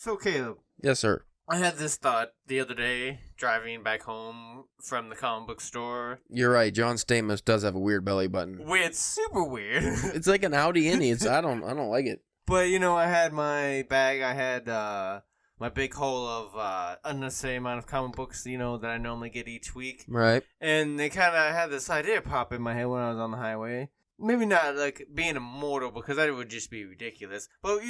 So, Caleb. Yes, sir. I had this thought the other day, driving back home from the comic book store. You're right. John Stamos does have a weird belly button. It's super weird. It's like an Audi Innie. I don't like it. But, I had my bag. I had my big haul of unnecessary amount of comic books, that I normally get each week. Right. And they kind of had this idea pop in my head when I was on the highway. Maybe not like being immortal, because that would just be ridiculous. But,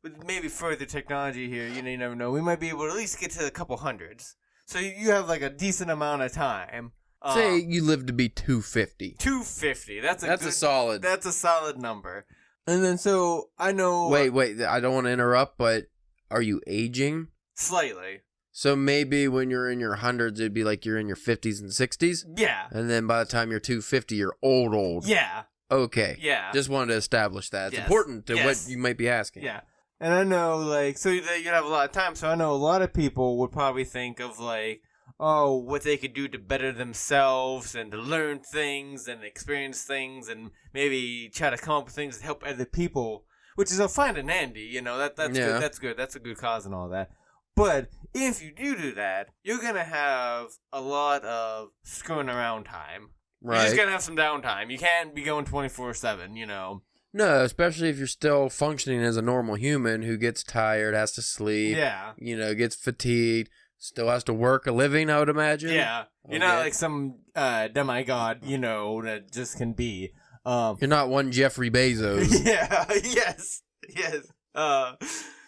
with maybe further technology here, you never know. We might be able to at least get to a couple hundreds. So you have like a decent amount of time. Say you live to be 250. 250. That's a solid. That's a solid number. And then so I know. Wait. I don't want to interrupt, but are you aging? Slightly. So maybe when you're in your hundreds, it'd be like you're in your 50s and 60s? Yeah. And then by the time you're 250, you're old. Yeah. Okay. Yeah. Just wanted to establish that. It's important to what you might be asking. Yeah. And I know, so you'd have a lot of time. So I know a lot of people would probably think of, what they could do to better themselves and to learn things and experience things and maybe try to come up with things that help other people, which is fine and dandy. That's good. That's good. That's a good cause and all that. But if you do that, you're going to have a lot of screwing around time. Right. You're just going to have some downtime. You can't be going 24/7, No, especially if you're still functioning as a normal human who gets tired, has to sleep, gets fatigued, still has to work a living, I would imagine. Yeah. You're not like some demigod, that just can be. You're not one Jeffrey Bezos. Yeah, yes.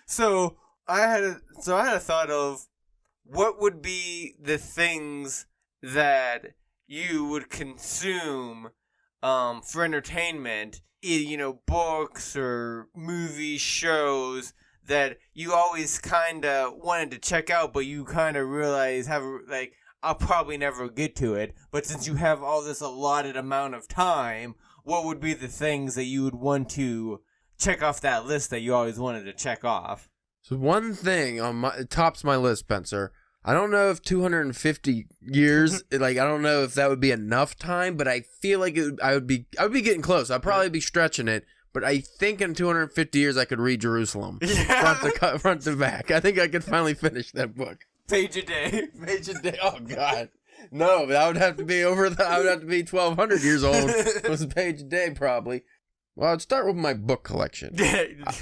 So I had a thought of what would be the things that you would consume for entertainment, books or movies, shows that you always kind of wanted to check out, but you kind of realize I'll probably never get to it. But since you have all this allotted amount of time, what would be the things that you would want to check off that list that you always wanted to check off? So one thing tops my list, Spencer. I don't know if 250 years, I don't know if that would be enough time, but I feel like I would be getting close. I'd probably be stretching it, but I think in 250 years I could read Jerusalem, front to back. I think I could finally finish that book. Page a day. Oh God, no! I would have to be I would have to be 1,200 years old. It was a page a day probably. Well, I'd start with my book collection.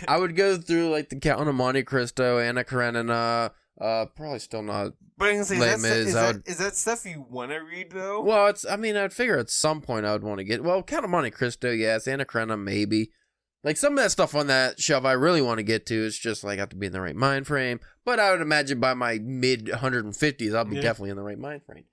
I would go through like the Count of Monte Cristo, Anna Karenina. Probably still not. But is that stuff you want to read though? Well, I'd figure at some point I would want to get. Well, Count of Monte Cristo, yes. Anna Karenina, maybe. Like some of that stuff on that shelf, I really want to get to. It's just like I have to be in the right mind frame. But I would imagine by my mid 150s, I'll be definitely in the right mind frame.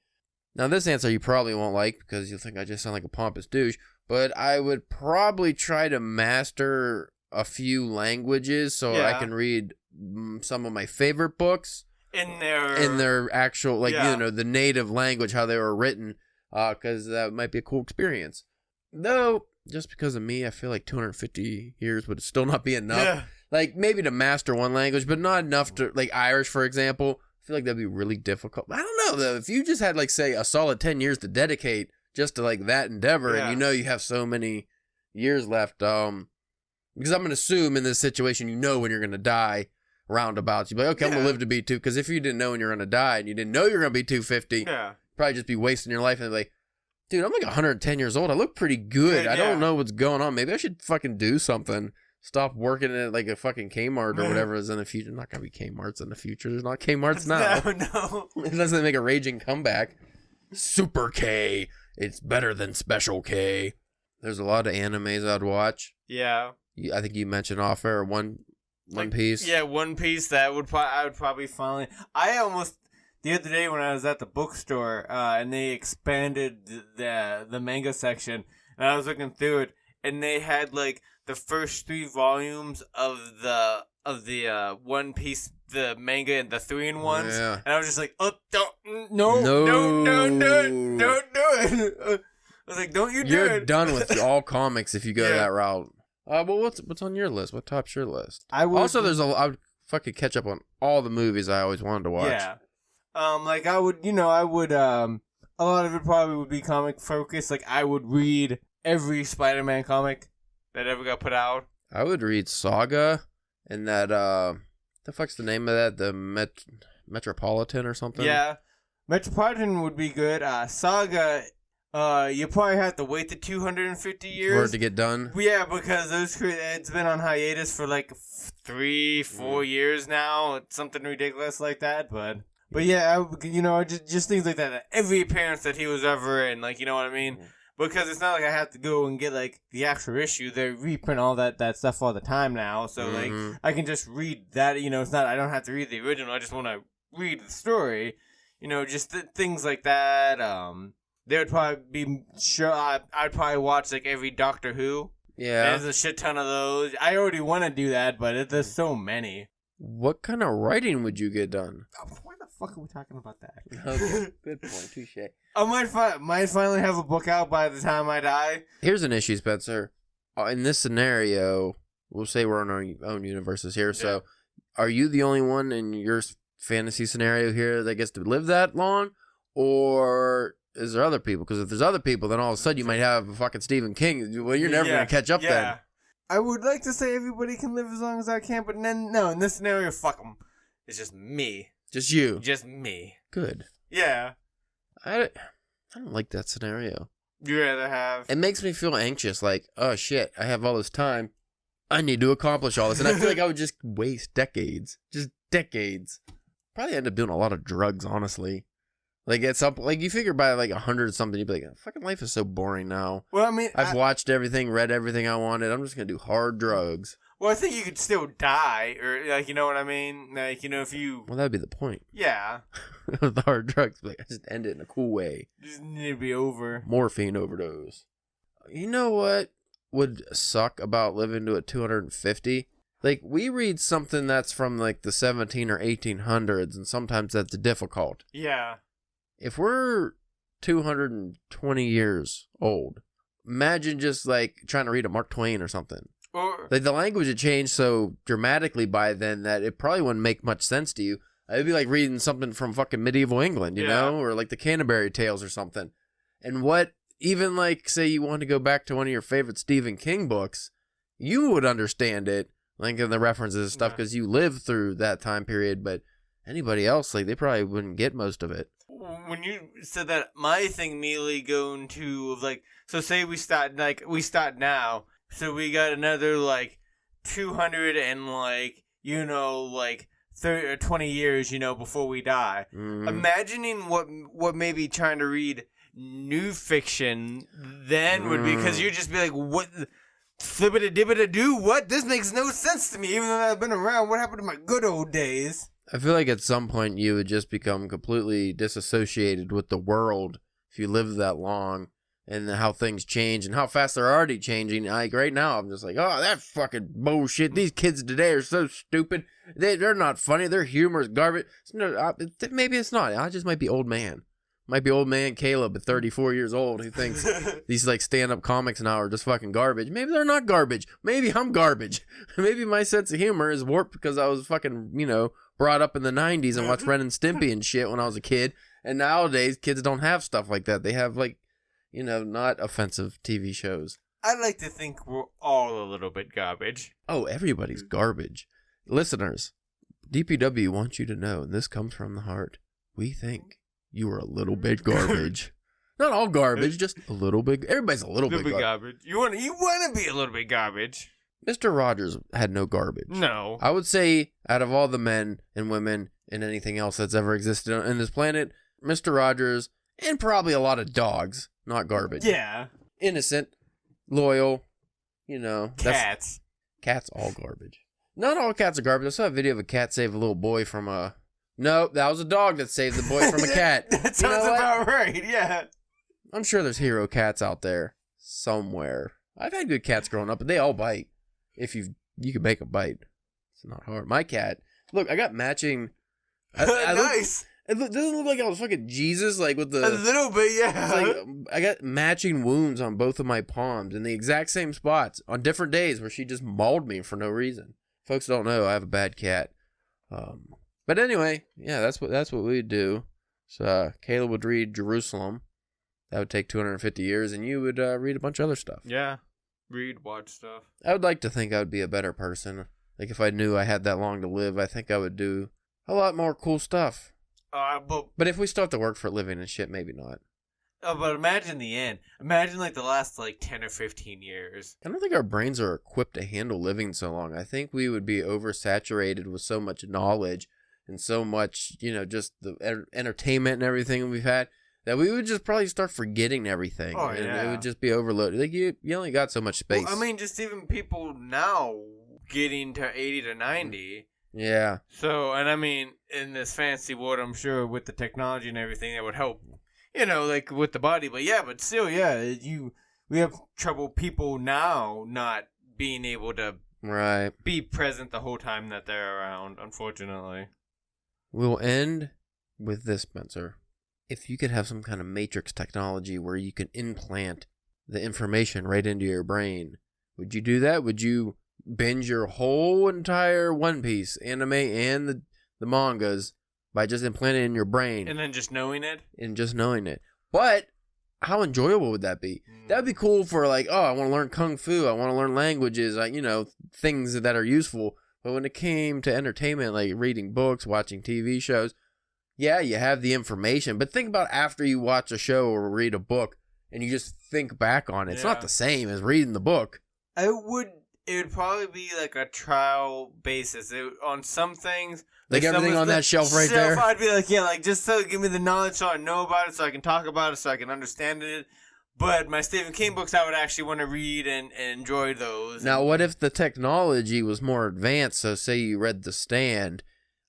Now, this answer you probably won't like because you'll think I just sound like a pompous douche. But I would probably try to master a few languages so I can read some of my favorite books in their actual the native language, how they were written, because that might be a cool experience. Though just because of me, I feel like 250 years would still not be enough. Like maybe to master one language, but not enough to like Irish, for example. I feel like that'd be really difficult. I don't know though. If you just had say a solid 10 years to dedicate just to that endeavor, and you have so many years left, because I'm gonna assume in this situation when you're gonna die. Roundabouts, you'd be like, okay, I'm gonna live to be 2. Because if you didn't know when you're gonna die and you didn't know you're gonna be 250, probably just be wasting your life and be like, dude, I'm like 110 years old. I look pretty good. I don't know what's going on. Maybe I should fucking do something. Stop working at like a fucking Kmart or whatever is in the future. Not gonna be Kmarts in the future. There's not Kmarts now. No. Unless they make a raging comeback. Super K. It's better than Special K. There's a lot of animes I'd watch. Yeah. I think you mentioned off air One Piece. Yeah, One Piece. I would probably finally. I almost the other day when I was at the bookstore, and they expanded the manga section, and I was looking through it, and they had the first 3 volumes of the One Piece, the manga, and the 3-in-1s, and I was just like, oh, don't do it. I was like, don't you do it? You're done with all comics if you go that route. Well, what's on your list? What tops your list? I would fucking catch up on all the movies I always wanted to watch. Yeah. A lot of it probably would be comic focused. I would read every Spider-Man comic that ever got put out. I would read Saga and that The fuck's the name of that? The Metropolitan or something? Yeah. Metropolitan would be good. Saga, you probably have to wait the 250 years. For it to get done? Yeah, because it's been on hiatus for like 3-4 years now. It's something ridiculous like that, but yeah, just things like that. Every appearance that he was ever in, like, you know what I mean? Because it's not like I have to go and get, like, the actual issue. They reprint all that stuff all the time now. So, like, I can just read that. It's not, I don't have to read the original. I just want to read the story. Just things like that. There would probably be, sure, I'd probably watch, like, every Doctor Who. Yeah. There's a shit ton of those. I already want to do that, but there's so many. What kind of writing would you get done? Why the fuck are we talking about that? Okay, good point. Touche. I might finally have a book out by the time I die. Here's an issue, Spencer. In this scenario, we'll say we're in our own universes here. So, are you the only one in your fantasy scenario here that gets to live that long, or is there other people? Because if there's other people, then all of a sudden you might have a fucking Stephen King. Well, you're never gonna catch up then. I would like to say everybody can live as long as I can, but then no, in this scenario, fuck them. It's just me. Just you. Just me. Good. Yeah. I don't like that scenario. You rather have. It makes me feel anxious. Like, oh shit, I have all this time. I need to accomplish all this, and I feel like I would just waste decades. Just decades. Probably end up doing a lot of drugs, honestly. Like at some, like you figure by like 100 something, you'd be like, fucking life is so boring now. Well, I mean, I've watched everything, read everything I wanted. I'm just gonna do hard drugs. Well, I think you could still die, or like, you know what I mean? Like, if you. Well, that'd be the point. Yeah. The hard drugs, like I just end it in a cool way. Just need to be over. Morphine overdose. You know what would suck about living to a 250? Like we read something that's from like the 17 or 1800s, and sometimes that's difficult. Yeah. If we're 220 years old, imagine just like trying to read a Mark Twain or something. Or like the language had changed so dramatically by then that it probably wouldn't make much sense to you. It'd be like reading something from fucking medieval England, you know, or like the Canterbury Tales or something. And what, even like, say you want to go back to one of your favorite Stephen King books, you would understand it, like in the references and stuff, because you lived through that time period. But anybody else, like, they probably wouldn't get most of it. When you said that, my thing immediately going to, like, so say we start now, so we got another, like, 200 and, like, 30 or 20 years, before we die. Mm-hmm. Imagining what maybe trying to read new fiction then would be, because you'd just be like, what, flippity-dibbity-doo, what? This makes no sense to me, even though I've been around. What happened to my good old days? I feel like at some point you would just become completely disassociated with the world if you live that long, and how things change and how fast they're already changing. Like right now, I'm just like, oh, that fucking bullshit. These kids today are so stupid. They're not funny. Their humor is garbage. Maybe it's not. I just might be old man. Might be old man Caleb at 34 years old who thinks these like stand-up comics now are just fucking garbage. Maybe they're not garbage. Maybe I'm garbage. Maybe my sense of humor is warped because I was fucking, brought up in the 90s and watched Ren and Stimpy and shit when I was a kid. And nowadays, kids don't have stuff like that. They have, like, not offensive TV shows. I like to think we're all a little bit garbage. Oh, everybody's garbage. Listeners, DPW wants you to know, and this comes from the heart, we think you are a little bit garbage. Not all garbage, just a little bit. Everybody's a little bit garbage. You want to be a little bit garbage. Mr. Rogers had no garbage. No. I would say out of all the men and women and anything else that's ever existed on this planet, Mr. Rogers and probably a lot of dogs, not garbage. Yeah. Innocent, loyal, Cats. Cats all garbage. Not all cats are garbage. I saw a video of a cat save a little boy from a... No, that was a dog that saved the boy from a cat. That sounds about right, yeah. I'm sure there's hero cats out there somewhere. I've had good cats growing up, but they all bite. If you can make them bite. It's not hard. My cat... Look, I got matching... Nice. It doesn't look like I was fucking Jesus, like with the... A little bit, yeah. Like, I got matching wounds on both of my palms in the exact same spots on different days where she just mauled me for no reason. Folks don't know I have a bad cat. But anyway, yeah, that's what we'd do. So Caleb would read Jerusalem. That would take 250 years, and you would read a bunch of other stuff. Yeah. Read, watch stuff. I would like to think I would be a better person. Like, if I knew I had that long to live, I think I would do a lot more cool stuff. But if we still have to work for a living and shit, maybe not. But imagine the end. Imagine, like, the last, like, 10 or 15 years. I don't think our brains are equipped to handle living so long. I think we would be oversaturated with so much knowledge and so much, just the entertainment and everything we've had, that we would just probably start forgetting everything. Oh, and yeah. it would just be overloaded. Like, you only got so much space. Well, I mean, just even people now getting to 80 to 90. Yeah. So, and I mean, in this fancy world, I'm sure with the technology and everything, that would help, like with the body. But yeah, but still, yeah, we have trouble people now not being able to be present the whole time that they're around, unfortunately. We'll end with this, Spencer. If you could have some kind of matrix technology where you can implant the information right into your brain, would you do that? Would you binge your whole entire One Piece anime and the mangas by just implanting it in your brain? And then just knowing it? And just knowing it. But how enjoyable would that be? That'd be cool for like, I want to learn kung fu. I want to learn languages, things that are useful. But when it came to entertainment, like reading books, watching TV shows, yeah, you have the information. But think about after you watch a show or read a book and you just think back on it. It's not the same as reading the book. It would probably be like a trial basis. On some things, like everything on that shelf right there. I'd be like, just so give me the knowledge so I know about it, so I can talk about it, so I can understand it. But my Stephen King books, I would actually want to read and enjoy those. Now, what if the technology was more advanced? So, say you read The Stand,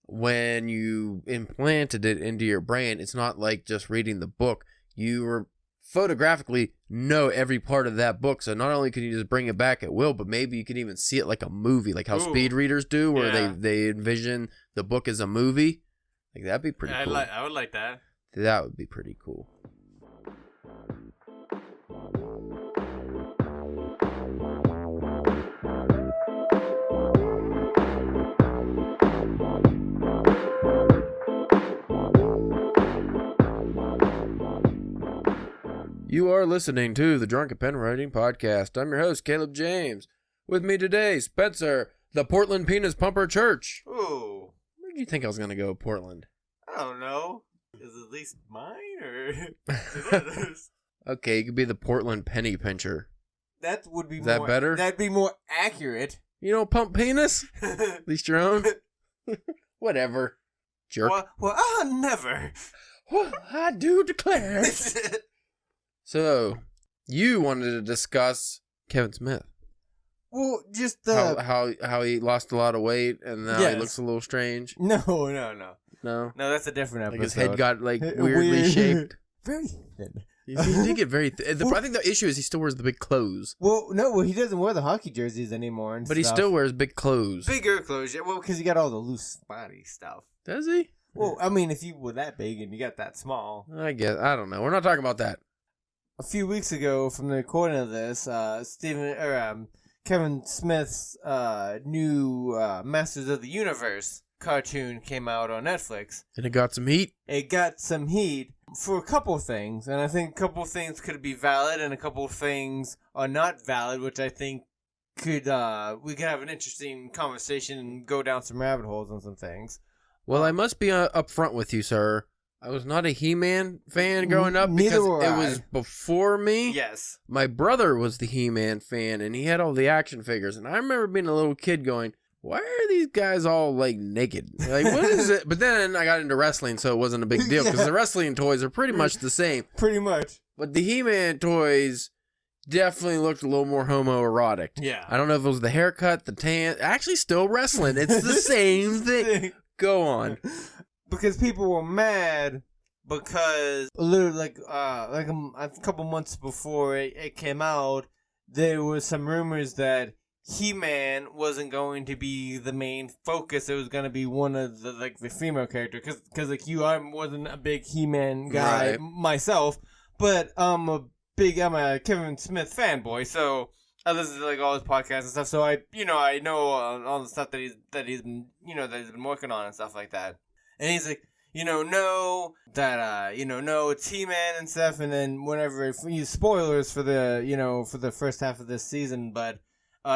when you implanted it into your brain, it's not like just reading the book. You were photographically know every part of that book, so not only can you just bring it back at will, but maybe you can even see it like a movie, like how speed readers do, where they envision the book as a movie. Like, that'd be pretty cool. I would like that. That would be pretty cool. You are listening to the Drunken Pen Writing Podcast. I'm your host, Caleb James. With me today, Spencer, the Portland Penis Pumper Church. Ooh. Where do you think I was going to go, Portland? I don't know. Is it at least mine, or Okay, you could be the Portland Penny Pincher. That would be Is that better? That'd be more accurate. You don't pump penis? At least your own? Whatever. Jerk. Well, never. Well, I do declare. So, you wanted to discuss Kevin Smith. Well, just how he lost a lot of weight and now he looks a little strange. No. No, that's a different episode. Like his head got like weirdly shaped. Very thin. He did get very thin. I think the issue is he still wears the big clothes. Well, no, he doesn't wear the hockey jerseys anymore. But he still wears big clothes. Bigger clothes, yeah. Well, because he got all the loose body stuff. Does he? Well, I mean, if you were that big and you got that small. I guess. I don't know. We're not talking about that. A few weeks ago, from the recording of this, Kevin Smith's new Masters of the Universe cartoon came out on Netflix. And it got some heat? It got some heat for a couple things, and I think a couple things could be valid, and a couple things are not valid, which I think we could have an interesting conversation and go down some rabbit holes on some things. Well, I must be upfront with you, sir. I was not a He-Man fan growing up because it was before me. Yes. My brother was the He-Man fan, and he had all the action figures. And I remember being a little kid going, why are these guys all, like, naked? Like, what is it? But then I got into wrestling, so it wasn't a big deal because the wrestling toys are pretty much the same. Pretty much. But the He-Man toys definitely looked a little more homoerotic. Yeah. I don't know if it was the haircut, the tan. Actually, still wrestling. It's the same thing. Go on. Because people were mad because literally a couple months before it came out, there was some rumors that He-Man wasn't going to be the main focus. It was going to be one of the female characters. Because I wasn't a big He-Man guy myself, but I'm a Kevin Smith fanboy, so I listen to all his podcasts and stuff. So I know all the stuff that he's been working on and stuff like that. And he's like, no, it's He-Man and stuff. And then whenever, spoilers for the first half of this season, but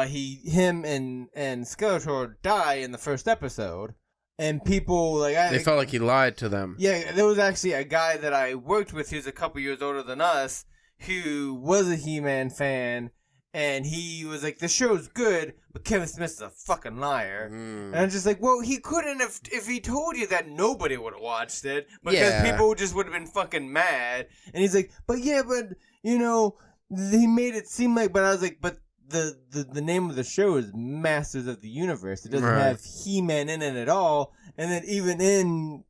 him and Skeletor die in the first episode, and people they felt like he lied to them. Yeah, there was actually a guy that I worked with who's a couple years older than us who was a He-Man fan, and he was like, the show's good, but Kevin Smith's a fucking liar. And I'm just like, well, he couldn't have, if he told you that, nobody would have watched it, because people just would have been fucking mad. And he's like, but you know, he made it seem like, but I was like, but the name of the show is Masters of the Universe. It doesn't have He-Man in it at all. And then even in,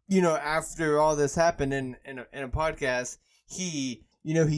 you know, after all this happened in a podcast, he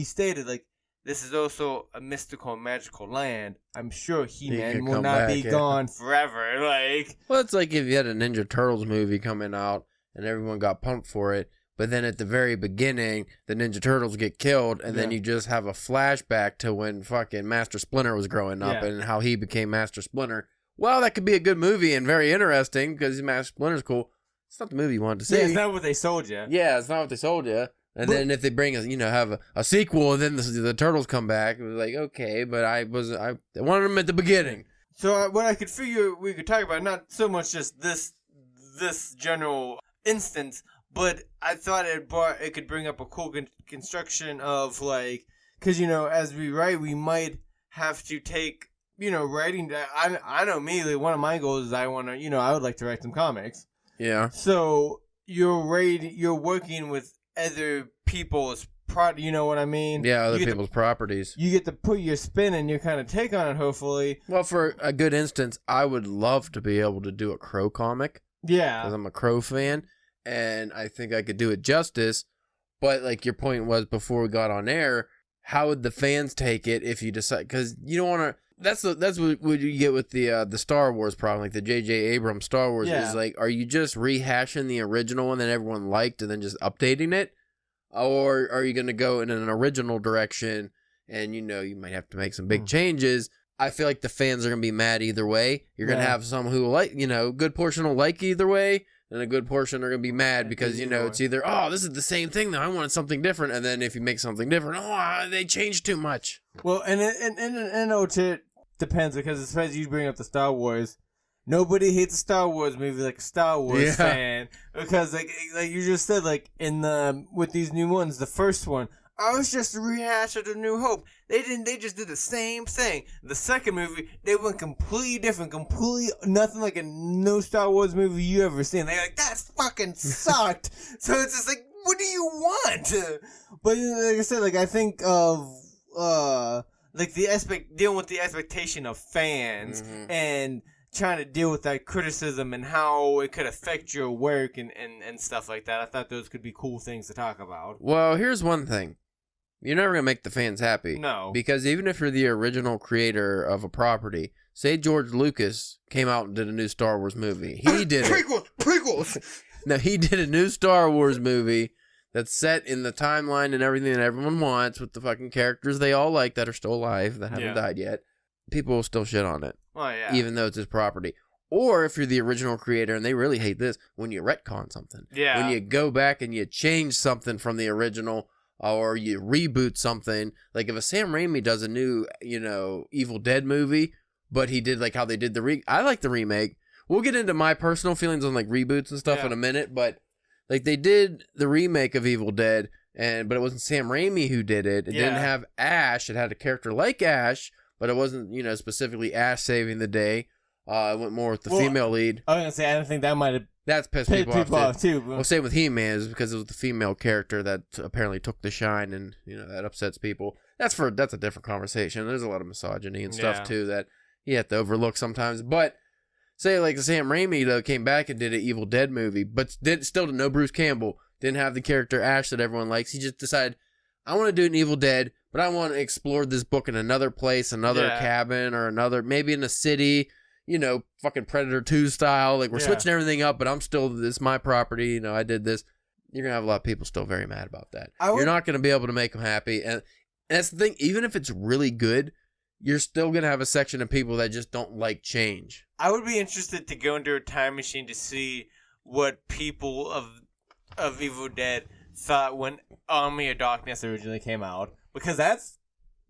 stated, like, this is also a mystical and magical land. I'm sure He-Man will not be gone forever. Like, well, it's like if you had a Ninja Turtles movie coming out and everyone got pumped for it, but then at the very beginning, the Ninja Turtles get killed, and then you just have a flashback to when fucking Master Splinter was growing up and how he became Master Splinter. Well, that could be a good movie and very interesting because Master Splinter's cool. It's not the movie you wanted to see. Yeah, it's not what they sold you. Yeah, it's not what they sold you. And then if they bring have a sequel, and then the Turtles come back, it was like, okay, but I wanted them at the beginning. So what I could figure we could talk about, not so much just this general instance, but I thought it could bring up a cool construction of, like, because, you know, as we write, we might have to take, you know, writing. I know me, like, one of my goals is I would like to write some comics. Yeah. So you're working with other people's you know what I mean? Yeah, other people's properties. You get to put your spin and your kind of take on it, hopefully. Well, for a good instance, I would love to be able to do a Crow comic. Yeah. Because I'm a Crow fan, and I think I could do it justice. But, like, your point was before we got on air, how would the fans take it if you decide? Because you don't want to. That's what you get with the Star Wars problem, like the J.J. Abrams Star Wars is like, are you just rehashing the original one that everyone liked and then just updating it, or are you going to go in an original direction and you might have to make some big changes? I feel like the fans are going to be mad either way. You're going to have some who like, a good portion will like either way, and a good portion are going to be mad because it's either this is the same thing though, I wanted something different, and then if you make something different, they changed too much. Well, and it depends, because especially you bring up the Star Wars, nobody hates a Star Wars movie like a Star Wars fan, because like you just said, like with these new ones, the first one, I was just a rehash of the New Hope. They just did the same thing. The second movie, they went completely different, completely nothing like no Star Wars movie you ever seen. They're like, that fucking sucked. So it's just like, what do you want? But like I said, like I think of like dealing with the expectation of fans and trying to deal with that criticism and how it could affect your work and stuff like that. I thought those could be cool things to talk about. Well, here's one thing. You're never going to make the fans happy. No. Because even if you're the original creator of a property, say George Lucas came out and did a new Star Wars movie. He did Prequels! No, he did a new Star Wars movie that's set in the timeline and everything that everyone wants with the fucking characters they all like that are still alive, that haven't died yet. People will still shit on it. Oh, yeah. Even though it's his property. Or if you're the original creator, and they really hate this, when you retcon something. Yeah. When you go back and you change something from the original, or you reboot something. Like if a Sam Raimi does a new, Evil Dead movie, but he did like how they did I like the remake. We'll get into my personal feelings on like reboots and stuff in a minute, but like they did the remake of Evil Dead, but it wasn't Sam Raimi who did it. It didn't have Ash. It had a character like Ash, but it wasn't, specifically Ash saving the day. It went more with the female lead. I was going to say, I don't think that might have That's pissed people off too. Well, same with He-Man, is because it was the female character that apparently took the shine, and that upsets people. That's a different conversation. There's a lot of misogyny and stuff too that you have to overlook sometimes. But say like Sam Raimi though came back and did an Evil Dead movie, but still did no Bruce Campbell, didn't have the character Ash that everyone likes. He just decided, I want to do an Evil Dead, but I want to explore this book in another place, another cabin, or maybe in a city. Fucking Predator 2 style. Like, we're switching everything up, but this is my property. I did this. You're going to have a lot of people still very mad about that. You're not going to be able to make them happy. And that's the thing. Even if it's really good, you're still going to have a section of people that just don't like change. I would be interested to go into a time machine to see what people of Evil Dead thought when Army of Darkness originally came out. Because that's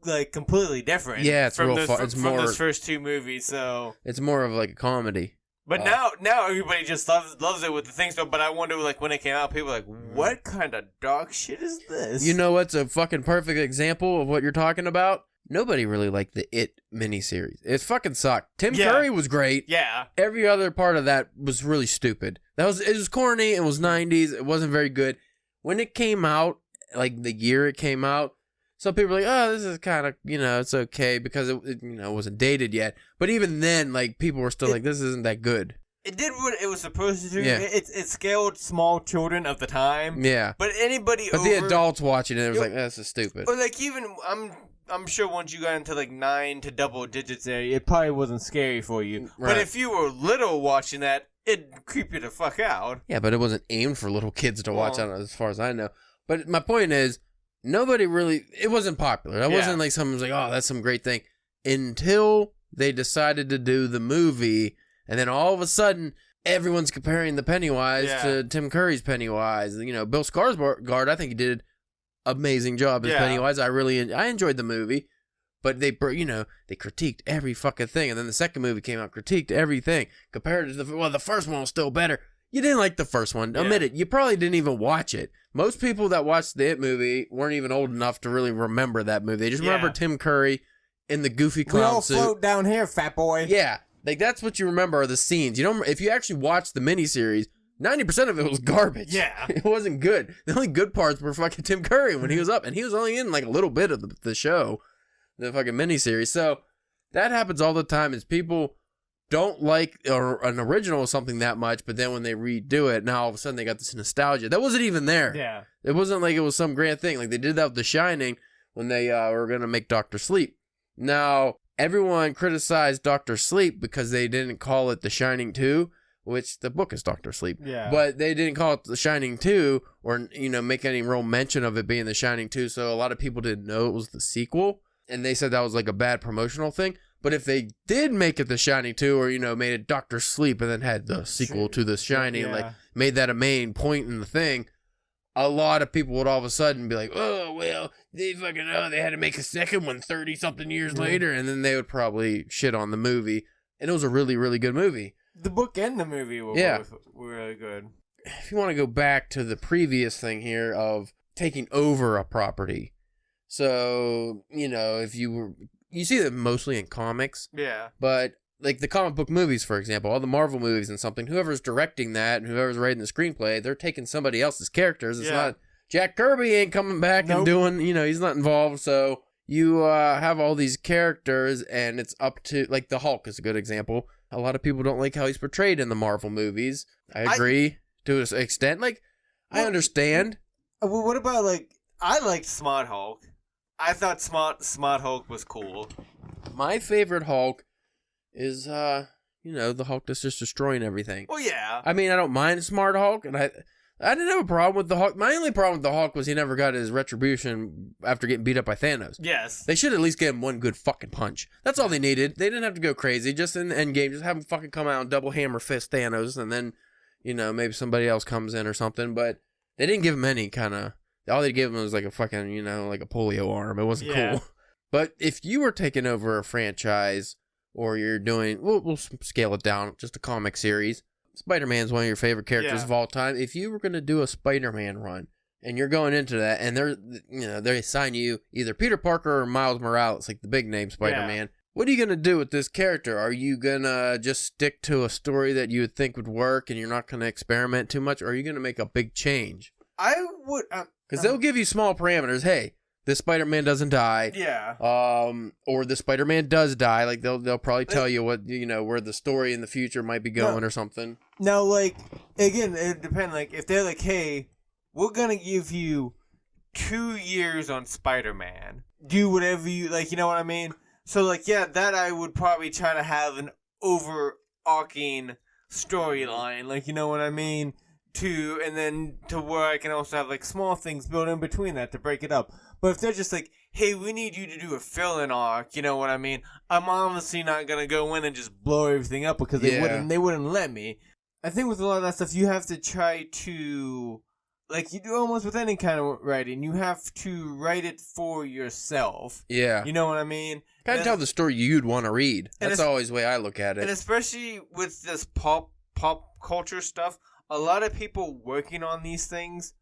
like completely different. Yeah, it's from real those, fun. from, It's from more. those first two movies. So, It's more of like a comedy. but now everybody just loves it with the things. So, but I wonder, like when it came out, people were like, what kind of dog shit is this? You know what's a fucking perfect example of what you're talking about? Nobody really liked the It miniseries. It fucking sucked. Tim Curry was great. Yeah. Every other part of that was really stupid. It was corny. It was 90s. It wasn't very good. When it came out, like the year it came out, some people were like, oh, this is kind of, it's okay because it wasn't dated yet. But even then, like, people were still like, this isn't that good. It did what it was supposed to do. Yeah. It scaled small children of the time. Yeah. But anybody But the adults watching it was like, this is stupid. Or like even, I'm sure once you got into like 9 to double digits there, it probably wasn't scary for you. Right. But if you were little watching that, it'd creep you the fuck out. Yeah, but it wasn't aimed for little kids to watch, as far as I know. But my point is, nobody really, it wasn't popular. That wasn't like someone was like, oh, that's some great thing. Until they decided to do the movie, and then all of a sudden, everyone's comparing the Pennywise to Tim Curry's Pennywise. Bill Skarsgård, I think he did an amazing job as Pennywise. I enjoyed the movie, but they critiqued every fucking thing. And then the second movie came out, critiqued everything. Compared to the first one was still better. You didn't like the first one. Admit it. You probably didn't even watch it. Most people that watched the It movie weren't even old enough to really remember that movie. They just remember Tim Curry in the goofy clown suit. We all float down here, fat boy. Yeah. Like, that's what you remember are the scenes. If you actually watched the miniseries, 90% of it was garbage. Yeah. It wasn't good. The only good parts were fucking Tim Curry when he was up. And he was only in like a little bit of the show, the fucking miniseries. So that happens all the time is people don't like an original or something that much, but then when they redo it, now all of a sudden they got this nostalgia. That wasn't even there. Yeah. It wasn't like it was some grand thing. Like they did that with The Shining when they were going to make Dr. Sleep. Now, everyone criticized Dr. Sleep because they didn't call it The Shining 2, which the book is Dr. Sleep. Yeah. But they didn't call it The Shining 2 or, make any real mention of it being The Shining 2, so a lot of people didn't know it was the sequel, and they said that was like a bad promotional thing. But if they did make it The Shining 2 or, made it Dr. Sleep and then had the sequel to The Shining, like made that a main point in the thing, a lot of people would all of a sudden be like, oh, well, they had to make a second one 30-something years later, and then they would probably shit on the movie. And it was a really, really good movie. The book and the movie were both really good. If you want to go back to the previous thing here of taking over a property. So, if you see that mostly in comics. Yeah. But like the comic book movies, for example, all the Marvel movies and something, whoever's directing that and whoever's writing the screenplay, they're taking somebody else's characters. It's not Jack Kirby ain't coming back and doing, he's not involved. So you have all these characters and it's up to, like the Hulk is a good example. A lot of people don't like how he's portrayed in the Marvel movies. I agree to an extent. Like, I understand. Well, what about I liked Smart Hulk. I thought Smart Hulk was cool. My favorite Hulk is, the Hulk that's just destroying everything. Well, yeah. I mean, I don't mind Smart Hulk, and I didn't have a problem with the Hulk. My only problem with the Hulk was he never got his retribution after getting beat up by Thanos. Yes. They should at least give him one good fucking punch. That's all they needed. They didn't have to go crazy. Just in the Endgame, just have him fucking come out and double hammer fist Thanos, and then, maybe somebody else comes in or something. But they didn't give him any kind of... All they gave him was like a fucking, like a polio arm. It wasn't cool. But if you were taking over a franchise, or you're doing... We'll scale it down, just a comic series. Spider-Man's one of your favorite characters of all time. If you were going to do a Spider-Man run, and you're going into that, and they assign you either Peter Parker or Miles Morales, like the big name Spider-Man, what are you going to do with this character? Are you going to just stick to a story that you would think would work, and you're not going to experiment too much, or are you going to make a big change? I would... Because they'll give you small parameters. Hey, this Spider-Man doesn't die. Yeah. Or the Spider-Man does die. Like they'll probably tell you what where the story in the future might be going or something. Now, again, it depends. If they're like, hey, we're gonna give you 2 years on Spider-Man. Do whatever you like. You know what I mean? So that I would probably try to have an overarching storyline. You know what I mean? And then to where I can also have small things built in between that to break it up. But if they're just hey, we need you to do a fill-in arc, you know what I mean? I'm obviously not gonna go in and just blow everything up because they wouldn't let me. I think with a lot of that stuff, you have to try to like you do almost with any kind of writing, you have to write it for yourself. Yeah. You know what I mean? Kind of tell the story you'd want to read. That's always the way I look at it. And especially with this pop culture stuff, a lot of people working on these things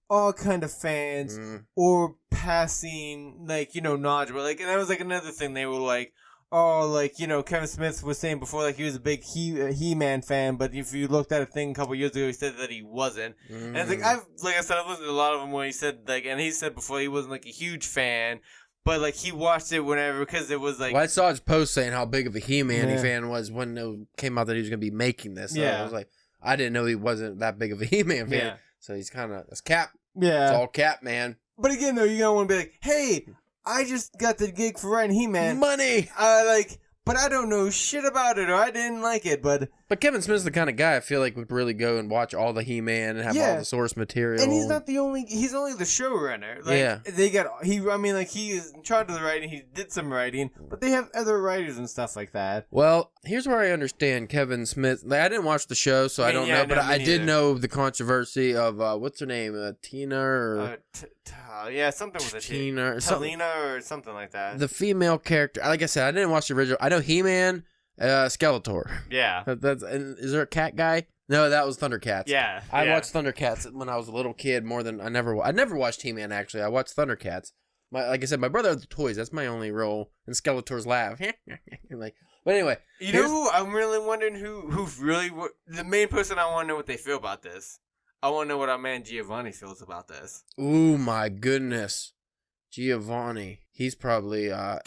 are kind of fans or passing, like, knowledge. But, like, and that was, like, another thing. They were like, oh, like, Kevin Smith was saying before, like, he was a big He-Man fan, but if you looked at a thing a couple years ago, he said that he wasn't. And it's like I said, I've listened to a lot of them where he said, like, and he said before he wasn't, like, a huge fan, but, like, he watched it whenever, because it was, like... Well, I saw his post saying how big of a He-Man fan was when it came out that he was going to be making this. So I was like, I didn't know he wasn't that big of a He-Man fan. Yeah. So he's kind of... It's Cap. Yeah. It's all Cap, man. But again, though, you're going to want to be like, hey... I just got the gig for writing He-Man. Money! But I don't know shit about it, or I didn't like it, but... But Kevin Smith's the kind of guy I feel like would really go and watch all the He-Man and have all the source material. And he's not the only... He's only the showrunner. They got... He is in charge of the writing, he did some writing, but they have other writers and stuff like that. Well, here's where I understand Kevin Smith. Like, I didn't watch the show, so I don't know, but I did know the controversy of, what's her name? Tina or... something with a Tina or Talina or something like that. The female character. Like I said, I didn't watch the original. I know He-Man, Skeletor. Yeah. And is there a cat guy? No, that was Thundercats. Yeah. I watched Thundercats when I was a little kid more than I never watched He-Man, actually. I watched Thundercats. Like I said, my brother had the toys. That's my only role. And Skeletor's laugh. But anyway. You know who? I'm really wondering who really... The main person I want to know what they feel about this. I want to know what our man Giovanni feels about this. Ooh, my goodness. Giovanni. He's probably... I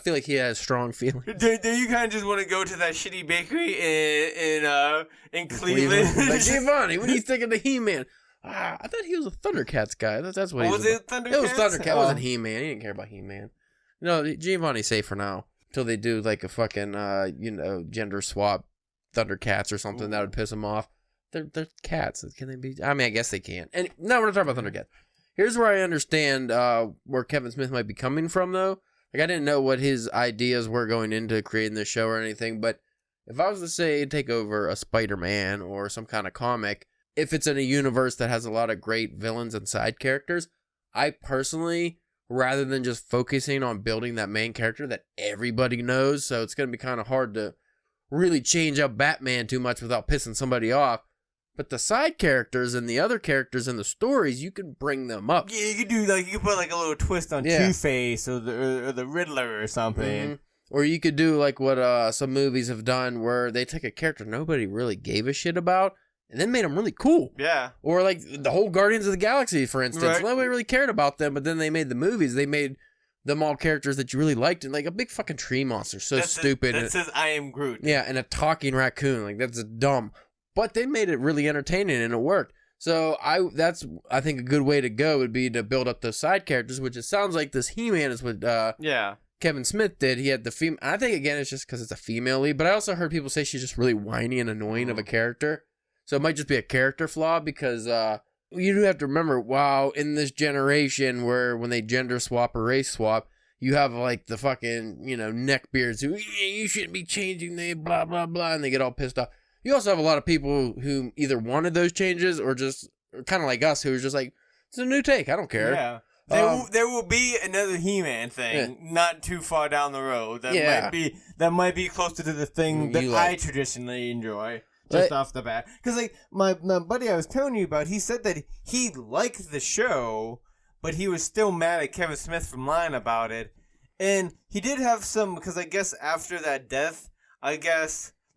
feel like he has strong feelings. Do you kind of just want to go to that shitty bakery in Cleveland? Like, Giovanni, what are you thinking of He-Man? I thought he was a Thundercats guy. That's what he was. Was it Thundercats? It was Thundercats. It wasn't He-Man. He didn't care about He-Man. No, Giovanni's safe for now. Until they do like a fucking, gender swap Thundercats or something. Ooh. That would piss him off. They're cats. Can they be? I mean, I guess they can. And no, we're not talking about Thundercats. Here's where I understand where Kevin Smith might be coming from, though. Like, I didn't know what his ideas were going into creating this show or anything, but if I was to say take over a Spider-Man or some kind of comic, if it's in a universe that has a lot of great villains and side characters, I personally, rather than just focusing on building that main character that everybody knows, so it's going to be kind of hard to really change up Batman too much without pissing somebody off. But the side characters and the other characters in the stories, you can bring them up. Yeah, you could do you could put like a little twist on Two-Face or the Riddler or something. Mm-hmm. Or you could do like what some movies have done, where they take a character nobody really gave a shit about and then made them really cool. Yeah. Or like the whole Guardians of the Galaxy, for instance. Right. Nobody really cared about them, but then they made the movies. They made them all characters that you really liked, and like a big fucking tree monster, stupid. That says I am Groot. Yeah, and a talking raccoon, like that's dumb. But they made it really entertaining, and it worked. So I think a good way to go would be to build up those side characters, which it sounds like this He-Man is what Kevin Smith did. He had the female. I think again it's just because it's a female lead, but I also heard people say she's just really whiny and annoying of a character. So it might just be a character flaw because you do have to remember, wow, in this generation where when they gender swap or race swap, you have like the fucking neckbeards who you shouldn't be changing the blah blah blah, and they get all pissed off. You also have a lot of people who either wanted those changes or just kind of like us who are just like, it's a new take. I don't care. Yeah. There will be another He-Man thing not too far down the road that might be closer to the thing that I traditionally enjoy just off the bat. Because like my buddy I was telling you about, he said that he liked the show, but he was still mad at Kevin Smith for lying about it. And he did have some, because I guess after that death,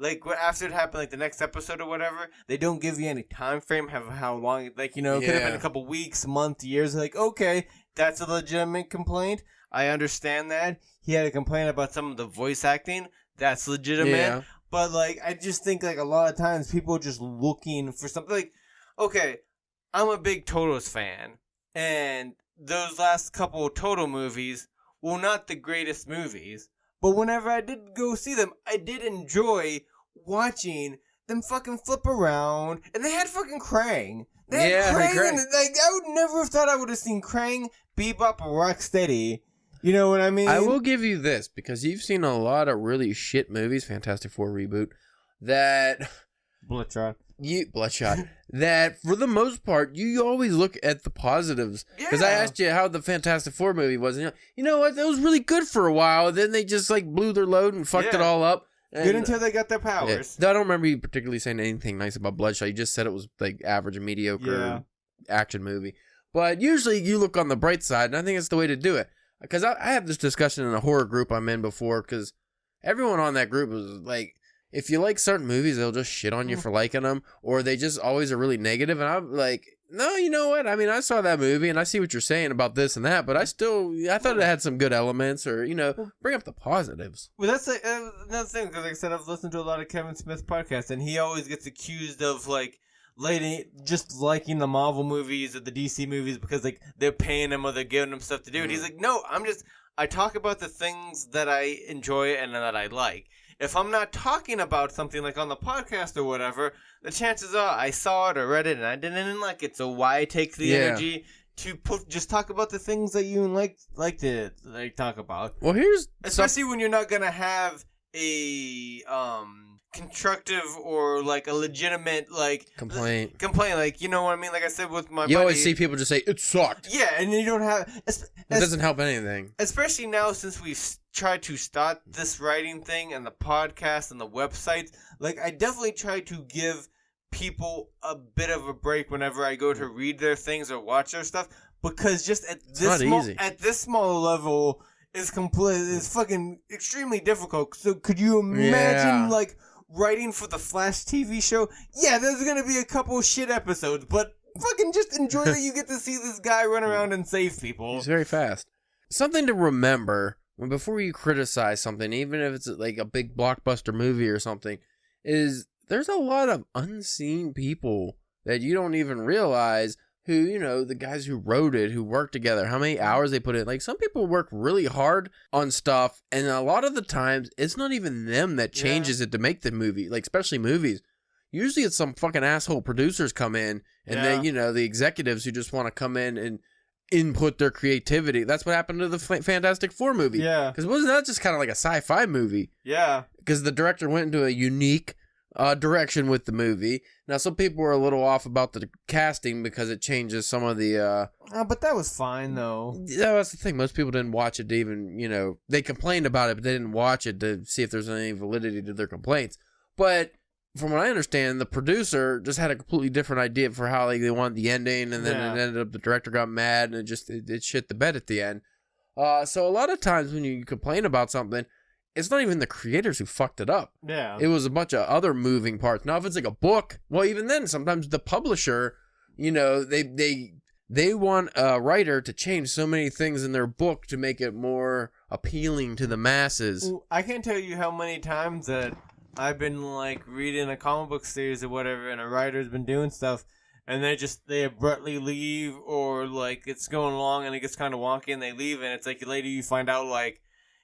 like, after it happened, like, the next episode or whatever, they don't give you any time frame of how long, like, it could have been a couple weeks, month, years. Like, okay, that's a legitimate complaint. I understand that. He had a complaint about some of the voice acting. That's legitimate. Yeah. But, like, I just think, like, a lot of times people are just looking for something. Like, okay, I'm a big Toto's fan. And those last couple Toto movies were not the greatest movies. But whenever I did go see them, I did enjoy watching them fucking flip around. And they had fucking Krang. They had Krang. Like, I would never have thought I would have seen Krang, Bebop, or Rocksteady. You know what I mean? I will give you this, because you've seen a lot of really shit movies, Fantastic Four reboot, that... Blitzron. Bloodshot. That for the most part, you always look at the positives. Because I asked you how the Fantastic Four movie was, and you know what? That was really good for a while. Then they just like blew their load and fucked it all up. And, good until they got their powers. I don't remember you particularly saying anything nice about Bloodshot. You just said it was like average and mediocre action movie. But usually you look on the bright side, and I think it's the way to do it. Because I have this discussion in a horror group I'm in before, because everyone on that group was like, if you like certain movies, they'll just shit on you for liking them, or they just always are really negative. And I'm like, no, you know what? I mean, I saw that movie, and I see what you're saying about this and that, but I thought it had some good elements, or, bring up the positives. Well, that's another thing, because like I said, I've listened to a lot of Kevin Smith podcasts, and he always gets accused of, like, just liking the Marvel movies or the DC movies because, like, they're paying him or they're giving him stuff to do. And he's like, no, I talk about the things that I enjoy and that I like. If I'm not talking about something like on the podcast or whatever, the chances are I saw it or read it and I didn't like it. So why take the energy to just talk about the things that you like to talk about? Well, especially when you're not gonna have a constructive or like a legitimate like complaint, like, you know what I mean? Like I said with my buddy, always see people just say it sucked. Yeah, and you don't have it doesn't help anything. Especially now since we've tried to start this writing thing and the podcast and the websites. Like I definitely try to give people a bit of a break whenever I go to read their things or watch their stuff, because just at this small level is fucking extremely difficult. So could you imagine like writing for the Flash TV show? Yeah, there's gonna be a couple shit episodes, but fucking just enjoy that you get to see this guy run around and save people. He's very fast. Something to remember before you criticize something, even if it's like a big blockbuster movie or something, is there's a lot of unseen people that you don't even realize who, the guys who wrote it, who worked together, how many hours they put in. Like, some people work really hard on stuff, and a lot of the times, it's not even them that changes it to make the movie, like, especially movies. Usually it's some fucking asshole producers come in, and they, the executives who just want to come in and input their creativity. That's what happened to the Fantastic Four movie. Yeah. Because wasn't that just kind of like a sci-fi movie? Yeah. Because the director went into a unique direction with the movie. Now, some people were a little off about the casting because it changes some of the... but that was fine, though. Yeah, that's the thing. Most people didn't watch it to even, they complained about it, but they didn't watch it to see if there's any validity to their complaints. But from what I understand, the producer just had a completely different idea for how they wanted the ending, and then it ended up the director got mad, and it shit the bed at the end. So a lot of times when you complain about something, it's not even the creators who fucked it up. Yeah. It was a bunch of other moving parts. Now, if it's like a book, well, even then, sometimes the publisher, they want a writer to change so many things in their book to make it more appealing to the masses. I can't tell you how many times that I've been, like, reading a comic book series or whatever, and a writer's been doing stuff, and they abruptly leave, or, like, it's going along and it gets kind of wonky and they leave, and it's like later you find out, like,